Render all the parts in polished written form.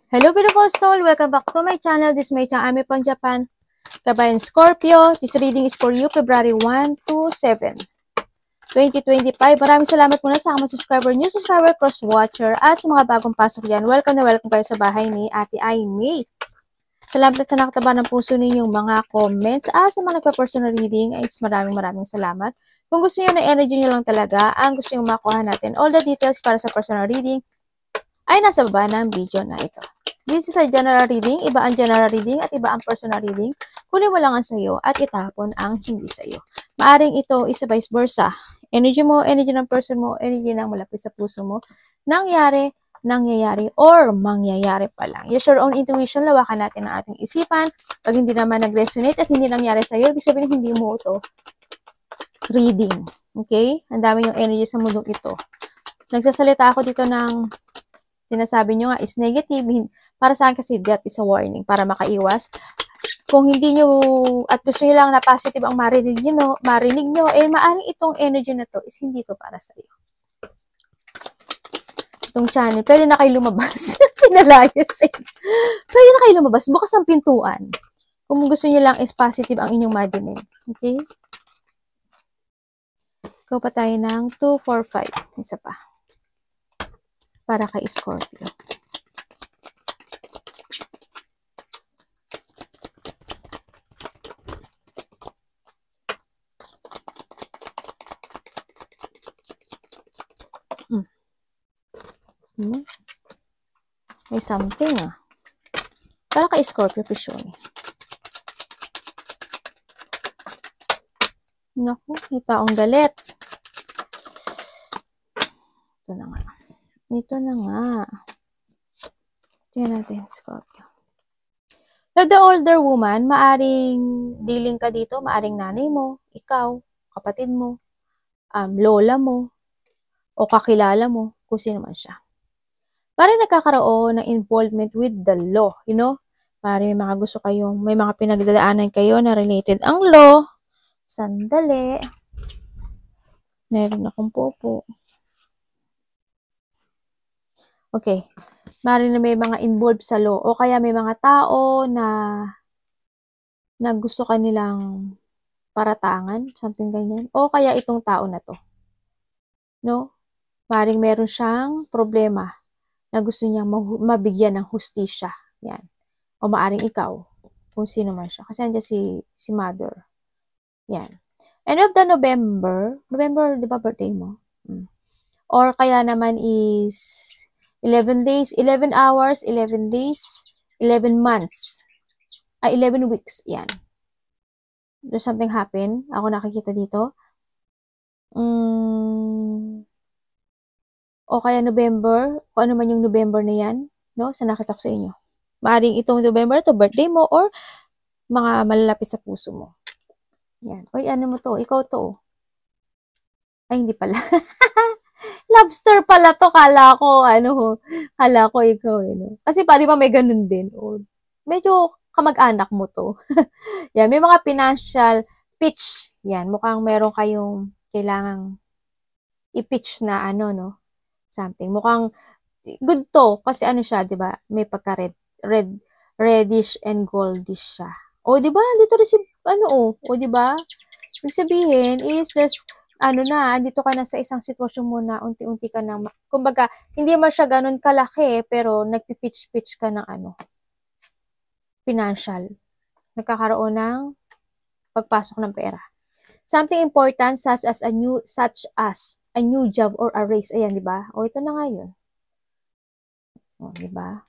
Hello beautiful soul, welcome back to my channel. This is my channel. I'm from Japan. Kabayan Scorpio. This reading is for you February 1 to 7, 2025. Maraming salamat muna sa mga subscriber, new subscriber, cross watcher, at sa mga bagong pasok dyan. Welcome na welcome kayo sa bahay ni Ate Aimee. Salamat sa nakataba ng puso ninyong mga comments. Sa mga nagpa-personal reading, ay maraming salamat. Kung gusto niyo na energy niyo lang talaga, ang gusto niyo makuha natin, all the details para sa personal reading, ay nasa baba ng video na ito. This is a general reading, iba ang general reading at iba ang personal reading. Kunin mo lang ang sayo at itapon ang hindi sayo. Maaring ito is vice versa. Energy mo, energy ng person mo, energy ng malapit sa puso mo. Nangyayari, or mangyayari pa lang. Use your own intuition, lawakan natin ang ating isipan. Pag hindi naman nag-resonate at hindi nangyari sa'yo, ibig sabihin hindi mo ito reading. Okay? Ang dami yung energy sa mundong ito. Nagsasalita ako dito ng sinasabi nyo nga is negative. Para sa akin kasi that is a warning para makaiwas. Kung hindi nyo at gusto nyo lang na positive ang marinig nyo, maaring itong energy na to is hindi to para sa iyo. Itong channel, pwede na kayo lumabas. Pinalayas eh. Pwede na kayo lumabas. Bukas ang pintuan. Kung gusto nyo lang is positive ang inyong marinig. Okay? Ikaw pa tayo ng 2, 4, 5. Isa pa. Para kay Scorpio. May something Para kay Scorpio, Pishoni. Naku, may taong galit. Ito na nga. Tingnan natin, Scorpio. So, the older woman, maaring dealing ka dito, maaring nanay mo, ikaw, kapatid mo, lola mo, o kakilala mo, kung sino man siya. Parang nagkakaroon ng involvement with the law, you know? Parang may mga pinagdadaanan kayo na related ang law. Sandali. Meron akong popo. Okay. Parang na may mga involved sa law. O kaya may mga tao na gusto kanilang paratangan, something ganyan. O kaya itong tao na to. No? Parang meron siyang problema na gusto niyang mabigyan ng hustisya. Yan. O maaring ikaw, kung sino man siya. Kasi andyan si mother. Yan. End of the November, di ba birthday mo? Or kaya naman is 11 days, 11 hours, 11 days, 11 months. 11 weeks. Yan. There's something happen. Ako nakikita dito. O kaya November, kung ano man yung November na yan, no? Sa nakita ko sa inyo. Maaring itong November to birthday mo or mga malalapit sa puso mo. Yan. Oy, ano mo to? Ikaw to. Ay, hindi pala. Lobster pala to. Kala ko ikaw. No? Kasi di ba may ganun din. O, medyo kamag-anak mo to. Yan. May mga financial pitch. Yan. Mukhang meron kayong kailangang i-pitch na no? Something. Mukhang good to kasi siya, 'di ba? May pagka reddish and goldish siya. O 'di ba? Dito rin o 'di ba? Ibig sabihin is there's andito ka na sa isang sitwasyon mo na unti-unti ka na kumbaga hindi man siya ganun kalaki pero nagpi-pitch ka ng financial. Nagkakaroon ng pagpasok ng pera. Something important such as a new job or a raise. Ayan, di ba? O, ito na nga yun. O, di ba?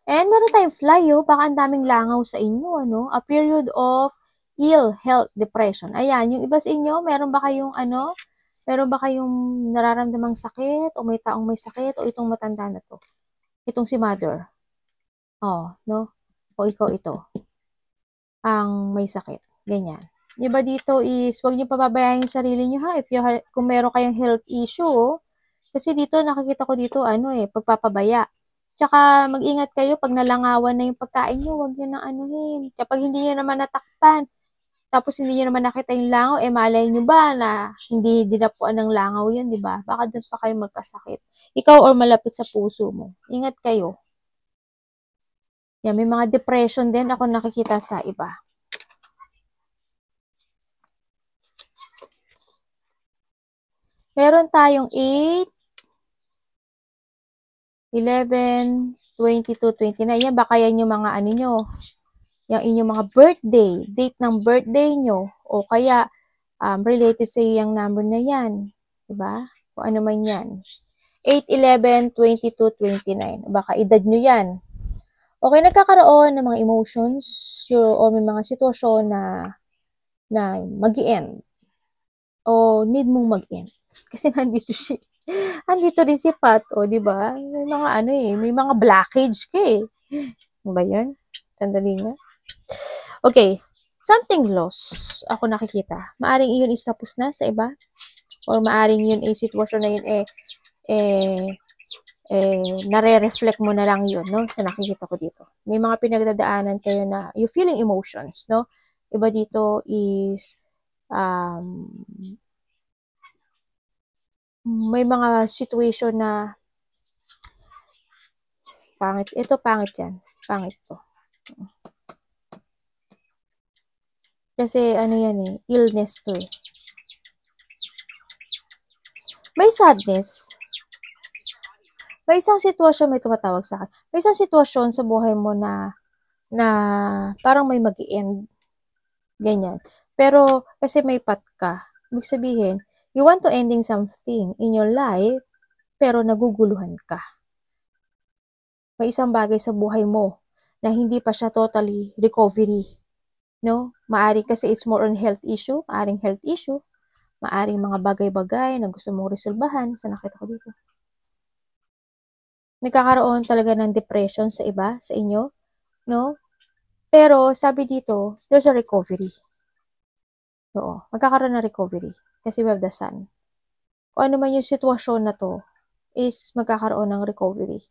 And meron tayong fly, baka ang daming langaw sa inyo, A period of ill health, depression. Ayan, yung iba sa inyo, meron ba kayong nararamdamang sakit, o may taong may sakit, o itong matanda na to? Itong si mother. O, no? O ikaw ito. Ang may sakit. Ganyan. Diba dito is, huwag niyo pababayaan yung sarili niyo kung meron kayong health issue, kasi dito, nakikita ko dito, pagpapabaya. Tsaka, mag-ingat kayo, pag nalangawan na yung pagkain niyo, huwag niyo na Kapag hindi niyo naman natakpan, tapos hindi niyo naman nakita yung langaw, malay niyo ba na hindi dinapuan ng langaw yun, diba? Baka doon pa kayo magkasakit. Ikaw or malapit sa puso mo. Ingat kayo. Yan, may mga depression din ako nakikita sa iba. Meron tayong 8, 11, 22, 29. Yan, baka yan yung mga ano nyo, yung inyong mga birthday, date ng birthday nyo, o kaya related sa yung number na yan. Diba? Kung ano man yan. 8, 11, 22, 29. Baka edad nyo yan. Okay, nagkakaroon ng mga emotions o may mga sitwasyon na mag-i-end o need mong mag-end. Kasi nandito siya. Andito din si Pat, o di ba? May mga ano may mga blockage ka eh. Ano ba 'yan? Sandali nga. Okay. Something lost. Ako nakikita. Maaring iyon is tapos na sa iba. Or maaring yun sitwasyon na yun nare-reflect mo na lang yun, no? Sa nakikita ko dito. May mga pinagdadaanan kayo na you feeling emotions, no? Iba dito is may mga situation na pangit. Ito pangit yan. Pangit to. Kasi ano yan illness to eh. May sadness. May isang sitwasyon, may tumatawag sa akin. May isang sitwasyon sa buhay mo na parang may mag-i-end. Ganyan. Pero kasi may pat ka. Ibig sabihin, you want to ending something in your life, pero naguguluhan ka. May isang bagay sa buhay mo na hindi pa siya totally recovery. No? Maari kasi it's more on health issue, maaring health issue, maaring mga bagay-bagay na gusto mong resolbahan. Sa nakita ko dito. Nagkakaroon talaga ng depression sa iba, sa inyo, no? Pero sabi dito, there's a recovery. Oo, magkakaroon ng recovery kasi we have the sun. Kung ano man yung sitwasyon na to, is magkakaroon ng recovery.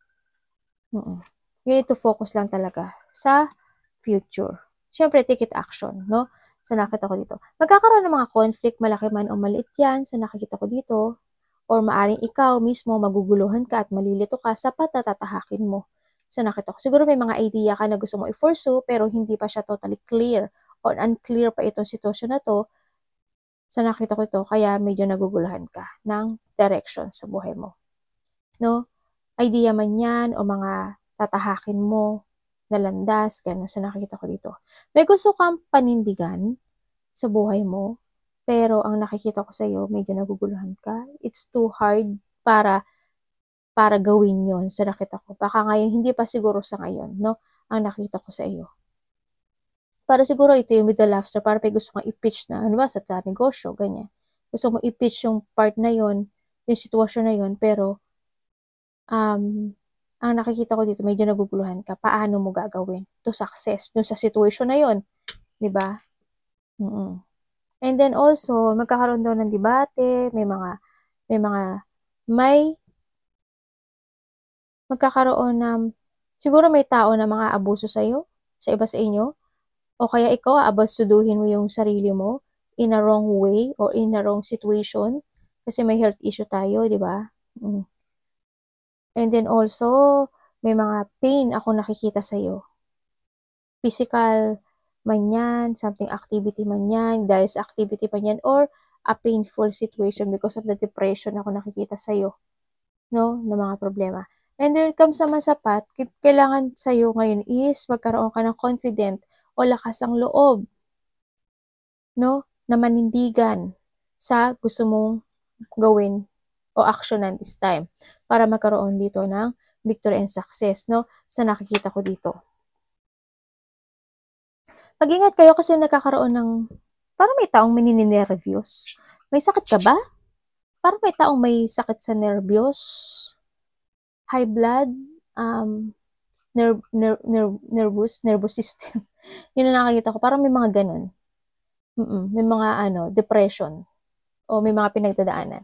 You need to focus lang talaga sa future. Siyempre, take it action, no? Sa nakita ko dito. Magkakaroon ng mga conflict, malaki man o maliit yan, sa nakikita ko dito. Or maaring ikaw mismo maguguluhan ka at malilito ka sa patatahakin mo. Sa nakita ko. Siguro may mga idea ka na gusto mo i-pursue, pero hindi pa siya totally clear. Or unclear pa itong sitwasyon na to. Sa nakita ko ito, kaya medyo naguguluhan ka ng direction sa buhay mo. No? Idea man yan o mga tatahakin mo na landas, gano'n sa nakikita ko dito. May gusto kang panindigan sa buhay mo, pero ang nakikita ko sa iyo, medyo naguguluhan ka. It's too hard para gawin yon sa nakita ko. Baka ngayon, hindi pa siguro sa ngayon, no? Ang nakita ko sa iyo. Para siguro ito yung with the laughter, para may gusto kang i-pitch na, ano ba, sa negosyo, ganyan. Gusto mo i-pitch yung part na yon, yung sitwasyon na yon, pero ang nakikita ko dito, medyo naguguluhan ka. Paano mo gagawin to success dun sa situation na yon, di ba? And then also, magkakaroon daw ng debate, magkakaroon ng, siguro may tao na mga abuso sa iyo, sa iba sa inyo, o kaya ikaw abusuduhin mo yung sarili mo in a wrong way or in a wrong situation kasi may health issue tayo, di ba? And then also, may mga pain ako nakikita sa iyo. Physical man yan, something activity man yan, dahil sa activity man yan, or a painful situation because of the depression ako nakikita sa iyo, no, na mga problema. And when it comes naman sa Pat, kailangan sa iyo ngayon is magkaroon ka ng confident o lakas ng loob, no, na manindigan sa gusto mong gawin o actionan this time para magkaroon dito ng victory and success, no, sa nakikita ko dito. Mag-ingat kayo kasi nagkakaroon ng, parang may taong minininervyos. May sakit ka ba? Parang may taong may sakit sa nervyos, high blood, nervous system. Yun ang nakikita ko. Parang may mga ganun. May mga depression o may mga pinagdadaanan.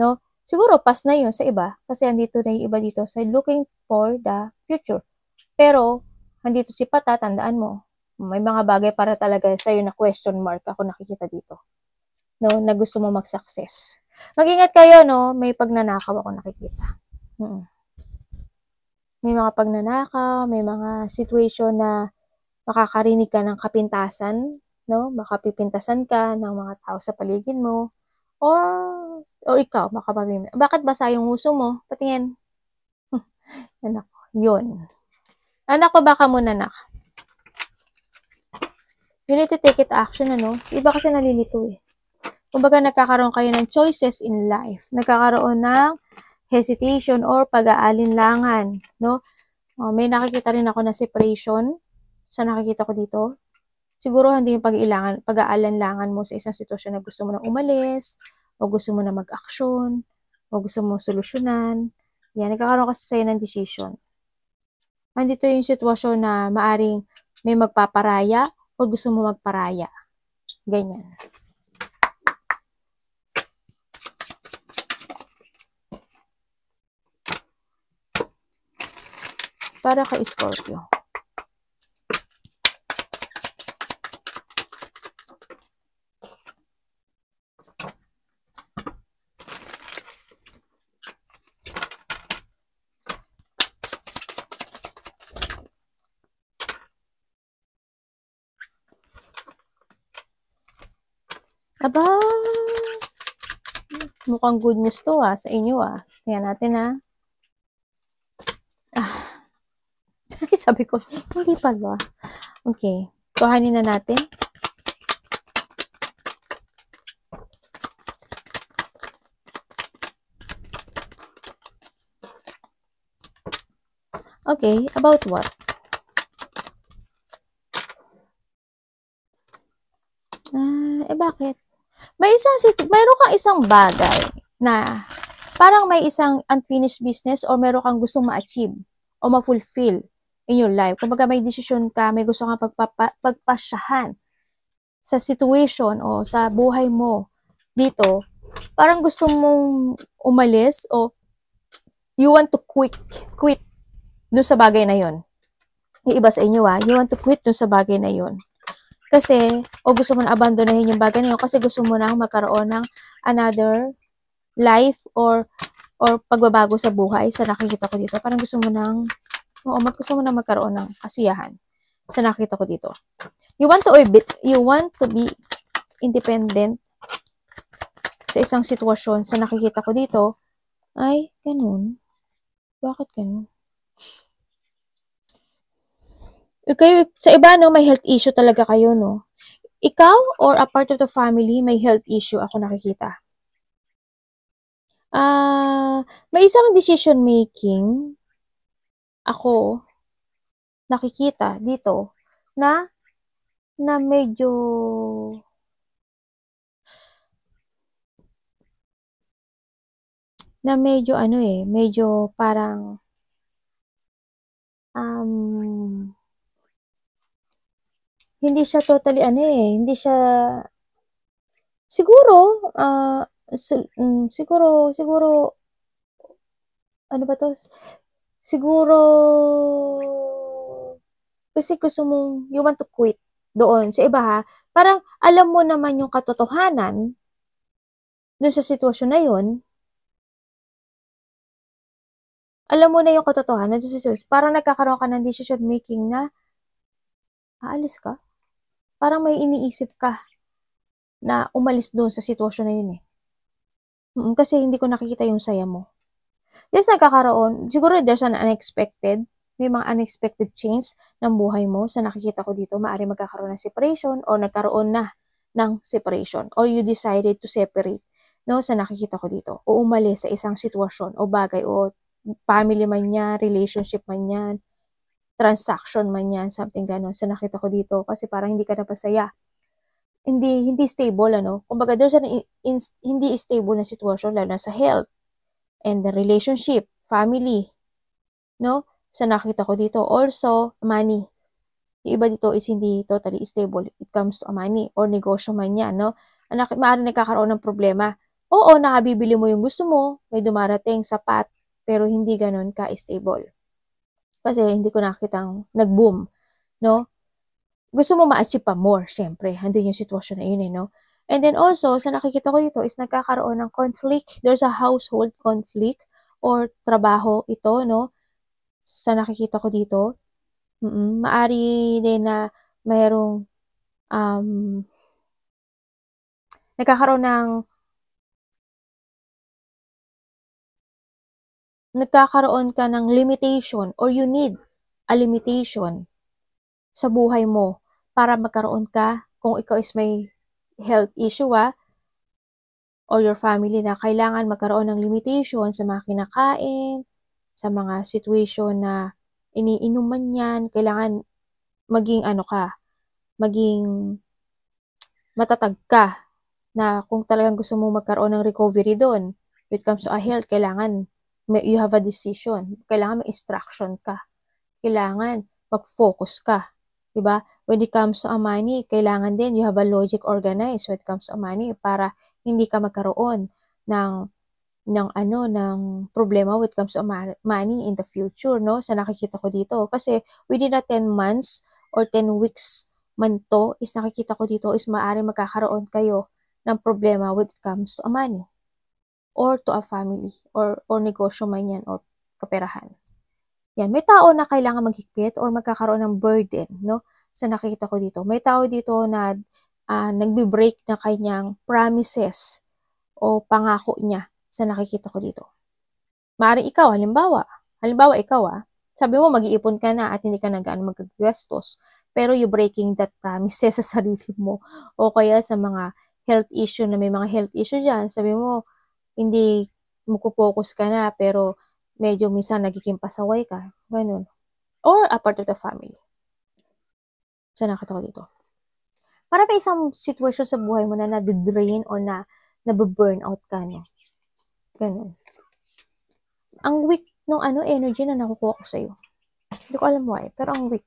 No? Siguro pass na yun sa iba kasi andito na yung iba dito sa looking for the future. Pero andito si Pata, tandaan mo, may mga bagay para talaga sa'yo na question mark ako nakikita dito. No? Na gusto mo mag-success. Mag-ingat kayo, no? May pagnanakaw ako nakikita. may mga pagnanakaw, may mga situation na makakarinig ka ng kapintasan, no? Makapipintasan ka ng mga tao sa paligid mo, or ikaw, bakit basa yung uso mo? Patingin. Anak, yun. Anak ko, baka muna, anak. You need to take it action, ano? Iba kasi nalilito eh. Kumbaga, nagkakaroon kayo ng choices in life. Nagkakaroon ng hesitation or pag-aalinlangan, no? May nakikita rin ako na separation sa nakikita ko dito. Siguro hindi yung pag-aalinlangan mo sa isang sitwasyon na gusto mo na umalis, o gusto mo na mag-aksyon, o gusto mo solusyonan. Yan, nagkakaroon kasi sa'yo ng decision. Andito yung sitwasyon na maaring may magpaparaya o gusto mo magparaya. Ganyan. Para kay Scorpio. Aba, mukhang good news to sa inyo Tingnan natin Sabi ko, hindi pala. Okay, kuhanin na natin. Okay, about what? Bakit? Mayroon kang isang bagay na parang may isang unfinished business or mayroon kang gustong ma-achieve o ma-fulfill in your life. Kumbaga may desisyon ka, may gusto kang pagpasyahan sa situation o sa buhay mo dito. Parang gusto mong umalis o you want to quit dun sa bagay na yon. Yung iba sa inyo you want to quit dun sa bagay na yon. Kasi, o gusto mo na abandonahin yung bagay na yun kasi gusto mo nang magkaroon ng another life or pagbabago sa buhay sa nakikita ko dito. Parang gusto mo nang magkaroon ng kasiyahan sa nakikita ko dito. You want to be independent sa isang sitwasyon sa nakikita ko dito. Ay, ganun. Bakit ganun? Okay, sa iba, may health issue talaga kayo, no? Ikaw or a part of the family, may health issue ako nakikita. May isang decision making ako nakikita dito na medyo medyo parang hindi siya totally hindi siya siguro siguro ano ba to? Siguro kasi gusto mong you want to quit doon. Sa iba parang alam mo naman yung katotohanan dun sa sitwasyon na yun. Alam mo na yung katotohanan dun sa sitwasyon. Parang nagkakaroon ka ng decision making na aalis ka. Parang may iniisip ka na umalis doon sa sitwasyon na yun kasi hindi ko nakikita yung saya mo. Yes, nagkakaroon. Siguro there's an unexpected. May mga unexpected change ng buhay mo sa nakikita ko dito. Maaari magkakaroon ng separation or nagkaroon na ng separation or you decided to separate sa nakikita ko dito. O umalis sa isang sitwasyon o bagay o family man yan, relationship man yan, transaction man yan, something gano'n sa nakita ko dito kasi parang hindi ka napasaya. Hindi stable kumbaga there's an hindi stable na sitwasyon lalo na sa health and the relationship, family, sa nakita ko dito. Also, money. Yung iba dito is hindi totally stable. It comes to money or negosyo man yan, maaaring nagkakaroon ng problema. Oo, nakabibili mo yung gusto mo, may dumarating sapat, pero hindi ganun ka-stable. Kasi hindi ko nakitang nag-boom, Gusto mo ma-achieve pa more, syempre. Andun yung sitwasyon na yun, And then also, sa nakikita ko dito is nagkakaroon ng conflict. There's a household conflict or trabaho ito, sa nakikita ko dito. Maari din na mayroong nagkakaroon ka ng limitation or you need a limitation sa buhay mo para magkaroon ka, kung ikaw is may health issue or your family na kailangan magkaroon ng limitation sa mga kinakain, sa mga situation na iniinuman yan, kailangan maging maging matatag ka na kung talagang gusto mo magkaroon ng recovery doon. When it comes to a health, kailangan you have a decision. Kailangan may instruction ka. Kailangan mag-focus ka. Diba? When it comes to a money, kailangan din you have a logic organized when it comes to a money para hindi ka magkaroon ng problema when it comes to money in the future, no? Sa nakikita ko dito. Kasi within a 10 months or 10 weeks man to, is nakikita ko dito is maaaring magkakaroon kayo ng problema when it comes to a money or to a family or negosyo man yan or kaperahan. Yan, may tao na kailangan maghigpit or magkakaroon ng burden, no? Sa nakikita ko dito. May tao dito na nagbe-break na kanyang promises o pangako niya sa nakikita ko dito. Maaaring ikaw, halimbawa ikaw sabi mo mag-iipon ka na at hindi ka na gaano magagastos, pero you breaking that promises sa sarili mo o kaya sa mga health issue na may mga health issue dyan, sabi mo hindi magpo-focus ka na pero medyo minsan nagiging pasaway ka, ganun. Or a part of the family. Sa nakita ko dito. Para pa isang situation sa buhay mo na na-drain or na nabe-burnout ka, no? Ganun. Ang weak nung energy na nakukuha ko sa'yo. Hindi ko alam why, pero ang weak.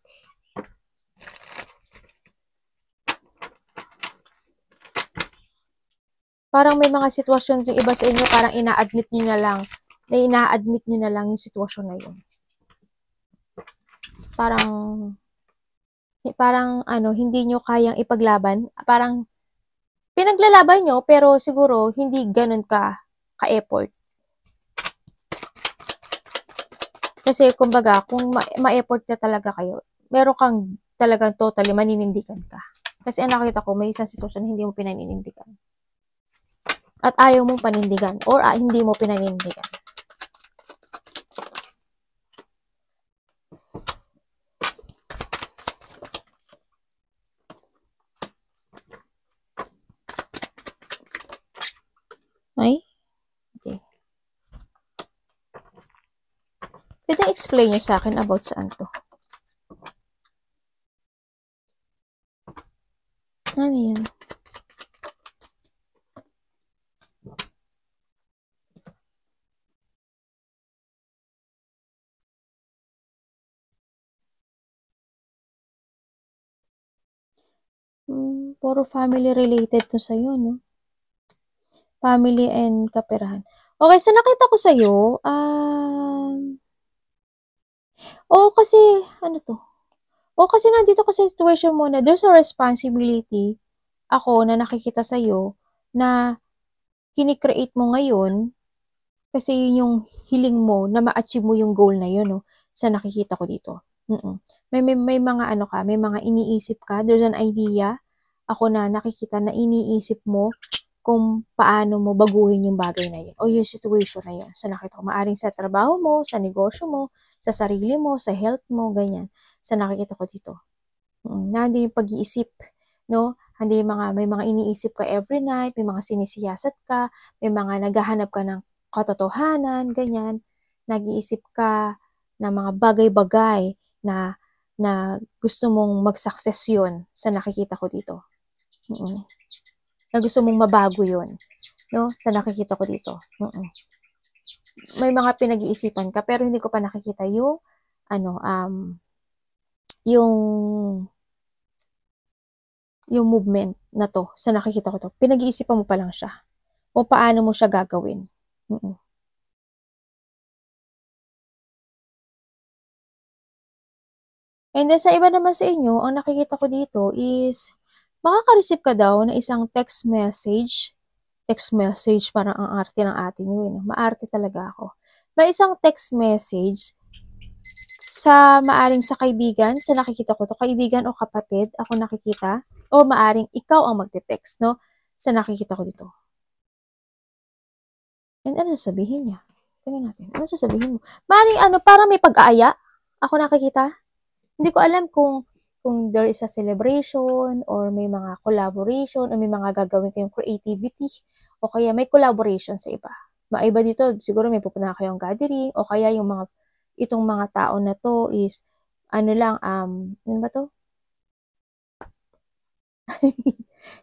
Parang may mga sitwasyon yung iba sa inyo, parang ina-admit nyo na lang yung sitwasyon na yun. Parang hindi nyo kayang ipaglaban. Parang pinaglalaban nyo, pero siguro hindi ganun ka-effort. Kasi kumbaga, kung ma-effort ka talaga kayo, meron kang talagang totally maninindigan ka. Kasi nakita ko, may isang sitwasyon na hindi mo pinaninindigan. At ayaw mong panindigan or hindi mo pinanindigan. Okay? Okay. Pwede explain nyo sa akin about saan to? Ano yan? Puro family related to sa'yo, no? Family and kaperahan. Okay, so nakita ko sa'yo, kasi, kasi nandito ka sa situation mo na there's a responsibility ako na nakikita sa'yo na kinikreate mo ngayon kasi yung hiling mo na ma-achieve mo yung goal na yun, no? Sa nakikita ko dito. May mga may mga iniisip ka, there's an idea ako na nakikita na iniisip mo kung paano mo baguhin yung bagay na yun o yung situation na yun. Sa nakita ko, maaring sa trabaho mo, sa negosyo mo, sa sarili mo, sa health mo, ganyan. Sa nakikita ko dito. Nandun yung pag-iisip, no? May mga iniisip ka every night, may mga sinisiyasat ka, may mga naghahanap ka ng katotohanan, ganyan. Nag-iisip ka ng mga bagay-bagay na gusto mong mag-success yun sa nakikita ko dito. Na gusto mong mabago yun, no? Sa nakikita ko dito. May mga pinag-iisipan ka, pero hindi ko pa nakikita yung, yung movement na to, sa nakikita ko to. Pinag-iisipan mo pa lang siya. Kung paano mo siya gagawin. And then sa iba naman sa inyo, ang nakikita ko dito is, makaka-receive ka daw na isang text message. Text message, parang ang arte ng atin yun. Maarte talaga ako. May isang text message maaring sa kaibigan, sa nakikita ko to, kaibigan o kapatid, ako nakikita, o maaring ikaw ang magte-text, no? Sa nakikita ko dito. And ano sasabihin niya? Tingnan natin. Ano sasabihin mo? Maaring para may pag-aaya, ako nakikita. Hindi ko alam kung there is a celebration or may mga collaboration o may mga gagawin kayong creativity o kaya may collaboration sa iba. Maiba dito, siguro may pupunta kayong gathering o kaya itong mga tao na to is ano ba to?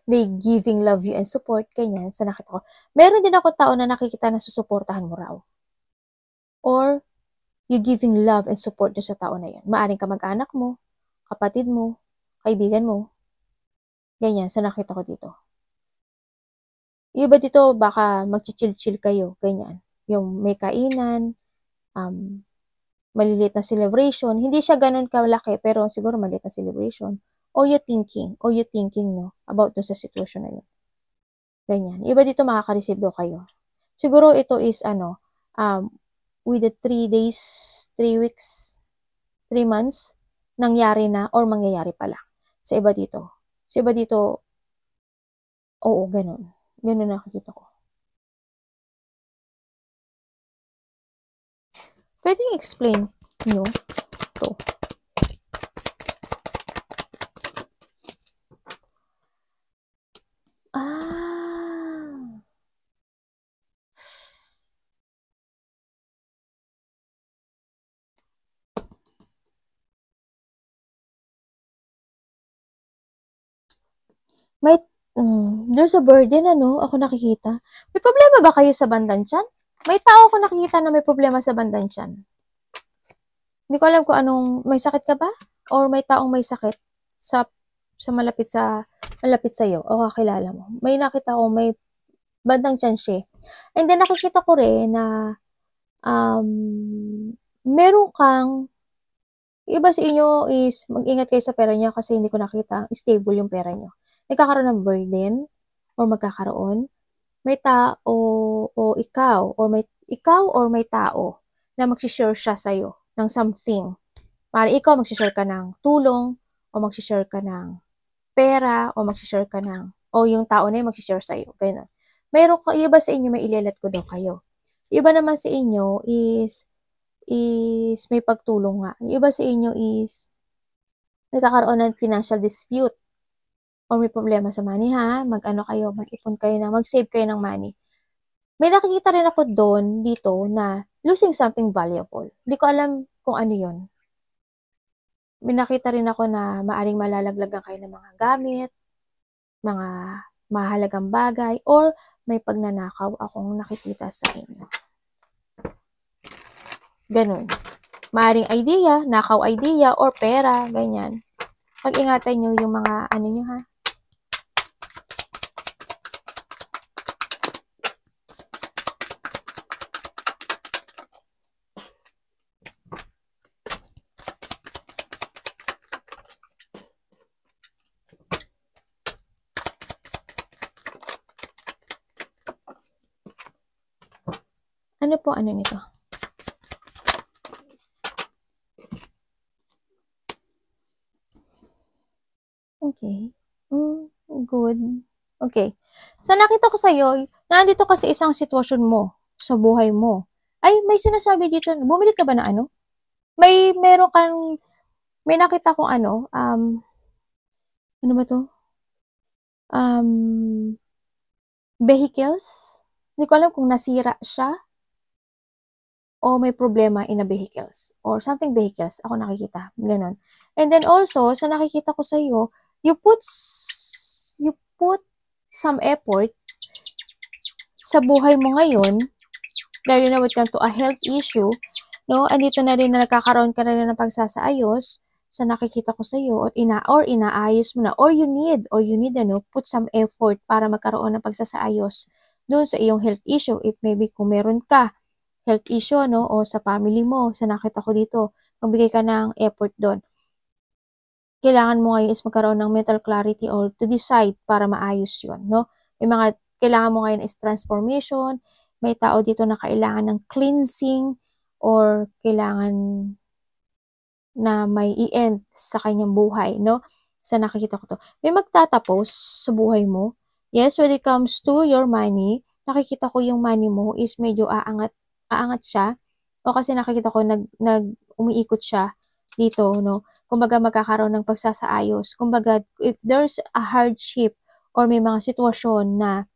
They giving love you and support, ganyan, sa nakita ko. Meron din ako tao na nakikita na susuportahan mo raw. Or, you giving love and support sa tao na yan. Maaring kamag-anak mo, kapatid mo, kaibigan mo. Ganyan, sa nakita ko dito. Iba dito, baka mag-chill-chill kayo, ganyan. Yung may kainan, maliliit na celebration. Hindi siya ganun kalaki, pero siguro maliliit na celebration. O you thinking, no, about dun sa sitwasyon na yun. Ganyan. Iba dito makaka-receive daw kayo. Siguro ito is with the 3 days, 3 weeks, 3 months, nangyari na or mangyayari pala. Sa iba dito. Oo, ganun. Ganun nakikita ko. Pwedeng explain nyo to. There's a burden, ako nakikita. May problema ba kayo sa bandang tiyan? May tao ako nakikita na may problema sa bandang tiyan. Hindi ko alam kung may sakit ka ba? Or may taong may sakit sa malapit sa iyo o kakilala mo. May nakita ko, may bandang tiyan siya. And then nakikita ko rin na meron kang, iba sa inyo is mag-ingat kayo sa pera niya kasi hindi ko nakita stable yung pera niyo. Nagkakaroon ng burden or magkakaroon, may tao o ikaw or may tao na mag-share siya sa'yo ng something. Parang ikaw mag-share ka ng tulong o mag-share ka ng pera o mag-share ka o yung tao na yung mag-share sa'yo. Ganun. Mayroon ka, iba sa inyo may ilalat ko daw kayo. Iba naman sa inyo is may pagtulong nga. Yung iba sa inyo is nagkakaroon ng financial dispute or may problema sa money, mag-ipon kayo mag-save kayo ng money. May nakikita rin ako dito na losing something valuable. Hindi ko alam kung ano yun. May nakita rin ako na maaring malalaglagan kayo ng mga gamit, mga mahalagang bagay, or may pagnanakaw akong nakikita sa inyo. Ganun. Maaring idea, nakaw idea, or pera, ganyan. Pag-ingatan nyo yung mga nyo ha. Ano po nito? Okay. Good. Okay. So, nakita ko sa'yo, nandito ka sa isang sitwasyon mo, sa buhay mo. Ay, may sinasabi dito, bumili ka ba ng ano? May nakita kong ano ba to? Vehicles. Hindi ko alam kung nasira siya o may problema in a vehicles or something vehicles. Ako nakikita. Ganon. And then also, sa nakikita ko sa iyo, you put some effort sa buhay mo ngayon, lalo na when it comes to a health issue, no? Andito na rin na nagkakaroon ka na rin ng pagsasaayos sa nakikita ko sa iyo at inaayos mo na or you need put some effort para magkaroon ng pagsasaayos doon sa iyong health issue. If maybe kung meron ka health issue, o sa family mo, sa nakita ko dito, magbigay ka ng effort doon. Kailangan mo ngayon is magkaroon ng mental clarity or to decide para maayos yun, no? May mga, kailangan mo ngayon is transformation, may tao dito na kailangan ng cleansing, or kailangan na may i-end sa kanyang buhay, no? Sa nakikita ko to. May magtatapos sa buhay mo. Yes, when it comes to your money, nakikita ko yung money mo is medyo aangat siya. O kasi nakikita ko umiikot siya dito, no? Kumbaga magkakaroon ng pagsasaayos. Kumbaga, if there's a hardship or may mga sitwasyon na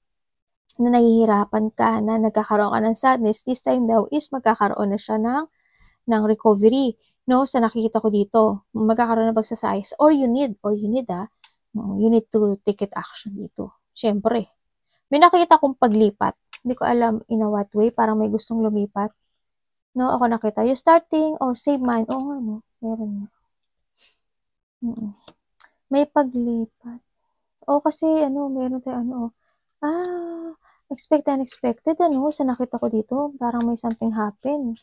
nahihirapan ka, na nagkakaroon ka ng sadness, this time daw is magkakaroon na siya ng recovery. No, sa nakikita ko dito, magkakaroon ng pagsasayos. Or you need you need to take it action dito. Siyempre. May nakita kong paglipat. Hindi ko alam in a what way, parang may gustong lumipat. No, ako nakita. You starting or save mine. Oo nga, no. Meron na. May paglipat. O kasi, meron tayo, unexpected, sa nakita ko dito. Parang may something happen.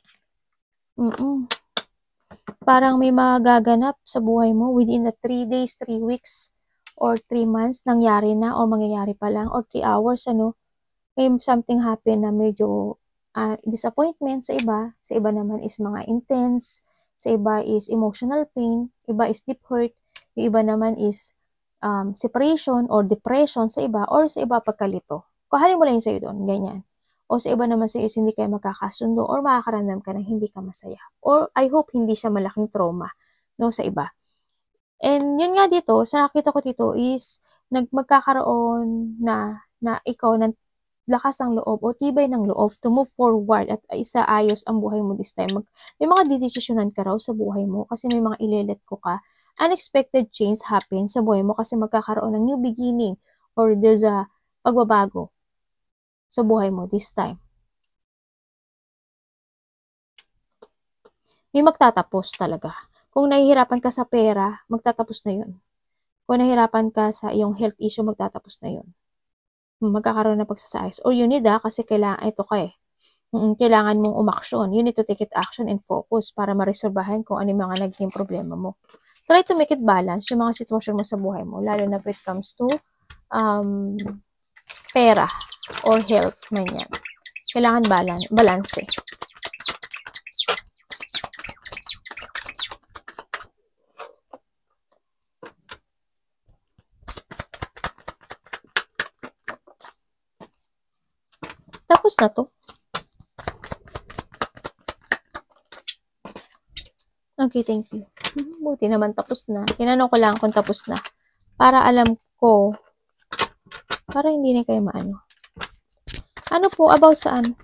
Parang may magaganap sa buhay mo within the 3 days, 3 weeks, or 3 months, nangyari na, or mangyayari pa lang, or 3 hours, may something happen na medyo disappointment sa iba naman is mga intense, sa iba is emotional pain, iba is deep hurt, yung iba naman is separation or depression sa iba, or sa iba pagkalito. Kuhanin mo lang yung sa'yo doon, ganyan. O sa iba naman sa'yo is hindi kayo magkakasundo or makakaramdam ka na hindi ka masaya. Or I hope hindi siya malaking trauma, no, sa iba. And yun nga dito, sa nakita ko dito is magkakaroon na ikaw ng lakas ng loob o tibay ng loob to move forward at isaayos ang buhay mo this time. May mga didesisyonan ka raw sa buhay mo kasi may mga ilelet ko ka. Unexpected change happen sa buhay mo kasi magkakaroon ng new beginning or there's a pagbabago sa buhay mo this time. May magtatapos talaga. Kung nahihirapan ka sa pera, magtatapos na yun. Kung nahihirapan ka sa iyong health issue, magtatapos na yun. Magkakaroon ng pagsasayos. Or you need kasi kailangan, ito ka kailangan mong umaksyon. You need to take it action and focus para maresolbahan kung ano yung mga naging problema mo. Try to make it balance yung mga sitwasyon mo sa buhay mo, lalo na when it comes to pera or health man yan. Kailangan balance eh. Tapos na to. Okay, thank you. Buti naman tapos na. Tinanong ko lang kung tapos na. Para alam ko, para hindi na kayo maano. Ano po, about saan?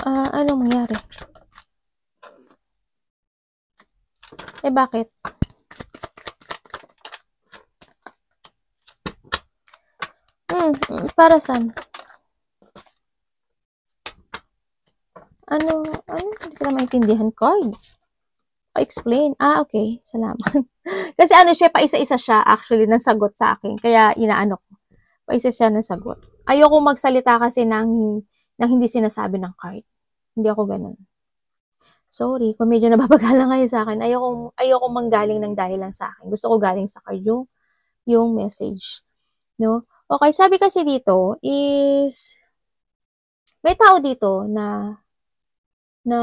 Anong mangyari? Bakit? Para saan? Ano? Hindi ko na maintindihan. Card. Pa-explain. Okay. Salamat. Kasi siya, paisa-isa siya actually ng sagot sa akin. Kaya inaano ko. Paisa siya ng sagot. Ayoko magsalita kasi ng hindi sinasabi ng card. Hindi ako ganun. Sorry, kung medyo nababagala ngayon sa akin, ayoko manggaling ng dahilan sa akin. Gusto ko galing sa card yung message. No? Okay, sabi kasi dito is may tao dito na may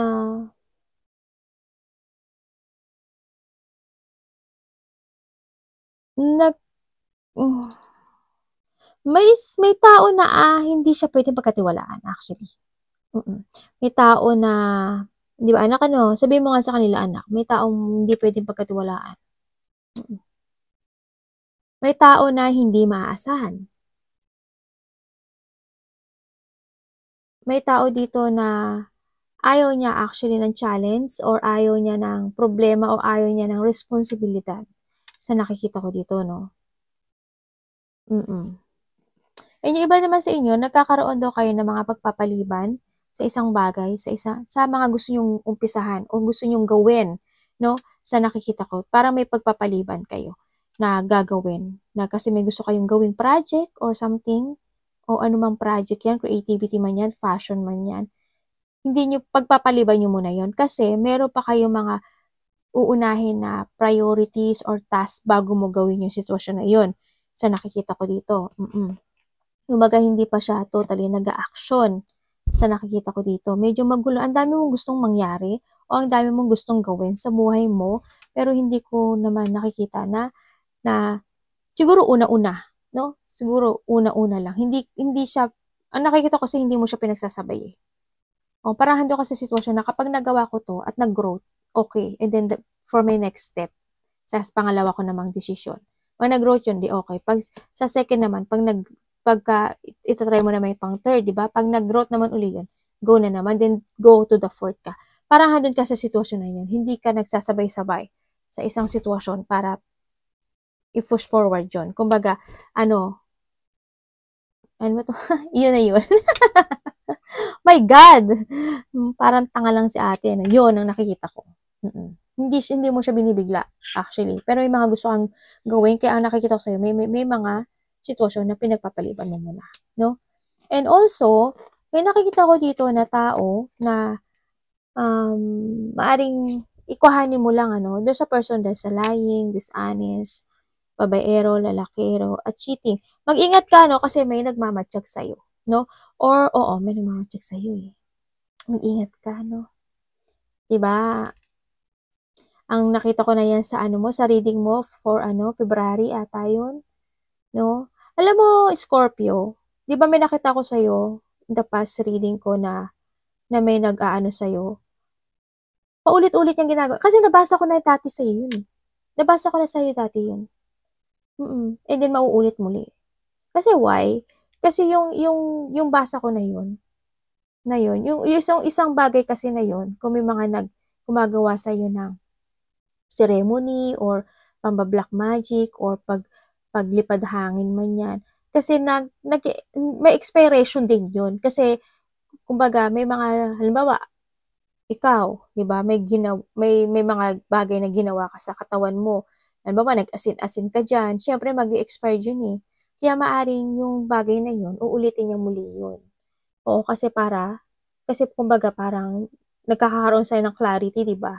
tao na hindi siya pwedeng pagkatiwalaan actually. May tao na, di ba anak sabihin mo nga sa kanila anak, may taong hindi pwedeng pagkatiwalaan. May tao na hindi maaasahan. May tao dito na ayaw niya actually ng challenge or ayaw niya ng problema o ayaw niya ng responsibilidad sa nakikita ko dito, no? And yung iba naman sa inyo, nagkakaroon daw kayo ng mga pagpapaliban sa isang bagay, sa mga gusto nyong umpisahan o gusto nyong gawin, no? Sa nakikita ko, para may pagpapaliban kayo na gagawin, na kasi may gusto kayong gawing project or something, o anumang project yan, creativity man yan, fashion man yan, hindi nyo, pagpapaliban nyo muna yon kasi meron pa kayong mga uunahin na priorities or task bago mo gawin yung sitwasyon na yun. Sa nakikita ko dito. Kumbaga, hindi pa siya totally nag-a-action sa nakikita ko dito. Medyo magulo. Ang dami mong gustong mangyari o ang dami mong gustong gawin sa buhay mo, pero hindi ko naman nakikita na siguro una-una, no? Siguro una-una lang. Hindi siya, ang nakikita ko kasi hindi mo siya pinagsasabay eh. O, parang hando ka sa sitwasyon na kapag nagawa ko to at nag-growth, okay. And then for my next step, sa pangalawa ko namang desisyon. Pag nag-growth yun, di okay. Pag sa second naman, pagka itatry mo naman yung pang third, di ba? Pag nag-growth naman uli yun, go na naman, then go to the fourth ka. Parang handun ka sa sitwasyon na yun. Hindi ka nagsasabay-sabay sa isang sitwasyon para i-push forward yun. Kumbaga, ano ba to? Yun na yun. My God! Parang tanga lang si ate. Ano? Yun ang nakikita ko. Hindi mo siya binibigla, actually. Pero may mga gusto kang gawin. Kaya ang nakikita ko sa'yo, may mga sitwasyon na pinagpapaliban mo muna. No? And also, may nakikita ko dito na tao na maaring ikuhanin mo lang, ano, there's a person that's lying, dishonest, babaero, lalakero, at cheating. Mag-ingat ka, no, kasi may nagmamatsyag sa'yo, no? Or, oo, may nagmamatsyag sa'yo, eh. Mag-ingat ka, no? Diba? Ang nakita ko na yan sa, ano mo, sa reading mo for, February ata yun, no? Alam mo, Scorpio, di ba may nakita ko sa'yo, the past reading ko na may nag-aano sa'yo, paulit-ulit yung ginagawa. Kasi nabasa ko na dati sa'yo yun. Nabasa ko na sa'yo dati yun. And then, mauulit muli. Kasi why? Kasi yung basa ko na yun, yung isang bagay kasi na yun, kung may mga gumagawa sa'yo ng ceremony or pamba-black magic or paglipad hangin man yan. Kasi may expiration din yun. Kasi, kumbaga, may mga, halimbawa, ikaw, 'di ba, may mga bagay na ginawa ka sa katawan mo. Halimbawa, nag-asin-asin ka diyan, syempre mag-e-expire 'yun eh. Kaya maaring yung bagay na 'yun, uulitin niya muli 'yun. Oo, kasi kumbaga parang nagkakaroon sa'yo ng clarity, 'di ba?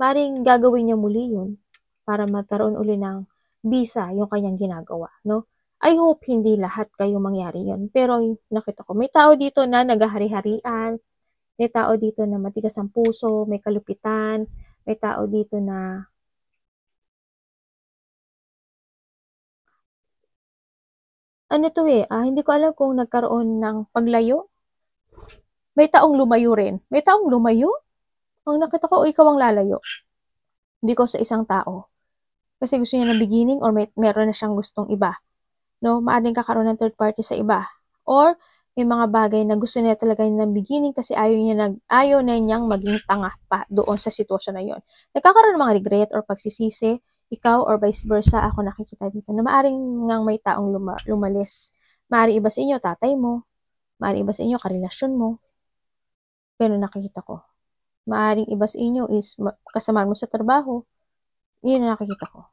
Maaring gagawin niya muli 'yun para magkaroon uli ng bisa yung kanyang ginagawa, no? I hope hindi lahat kayo mangyari 'yun. Pero nakita ko, may tao dito na naghahari-harian, may tao dito na matigas ang puso, may kalupitan, may tao dito na ano to eh, hindi ko alam kung nagkaroon ng paglayo. May taong lumayo rin. May taong lumayo? Ang nakita ko, ikaw ang lalayo. Because sa isang tao. Kasi gusto niya ng beginning or meron na siyang gustong iba. No? Maaaring kakaroon ng third party sa iba. Or may mga bagay na gusto niya talaga ng beginning kasi ayaw na niyang maging tanga pa doon sa sitwasyon na yon. Nagkakaroon ng mga regret or pagsisisi, ikaw or vice versa, ako nakikita dito na maaring ngang may taong lumalis. Maaring iba sa inyo, tatay mo. Maaring iba sa inyo, karelasyon mo. Ganun nakikita ko. Maaring iba sa inyo is kasama mo sa trabaho. Yun ang nakikita ko.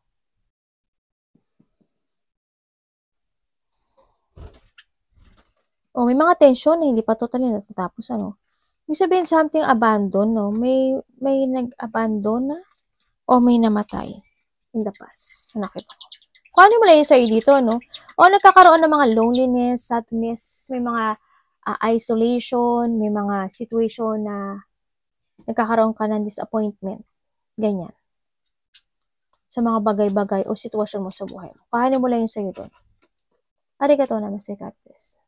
May mga tension na hindi pa totally natatapos, ano. Ibig sabihin, something abandon, no? May nag-abandon na o may namatay in the past. Nakita ko. Kung ano mo lang yung sa'yo dito, no? O nagkakaroon ng mga loneliness, sadness, may mga isolation, may mga situation na nagkakaroon ka ng disappointment. Ganyan. Sa mga bagay-bagay o sitwasyon mo sa buhay mo. Kung ano mo lang yung sa'yo doon. Arigato namaste, God bless.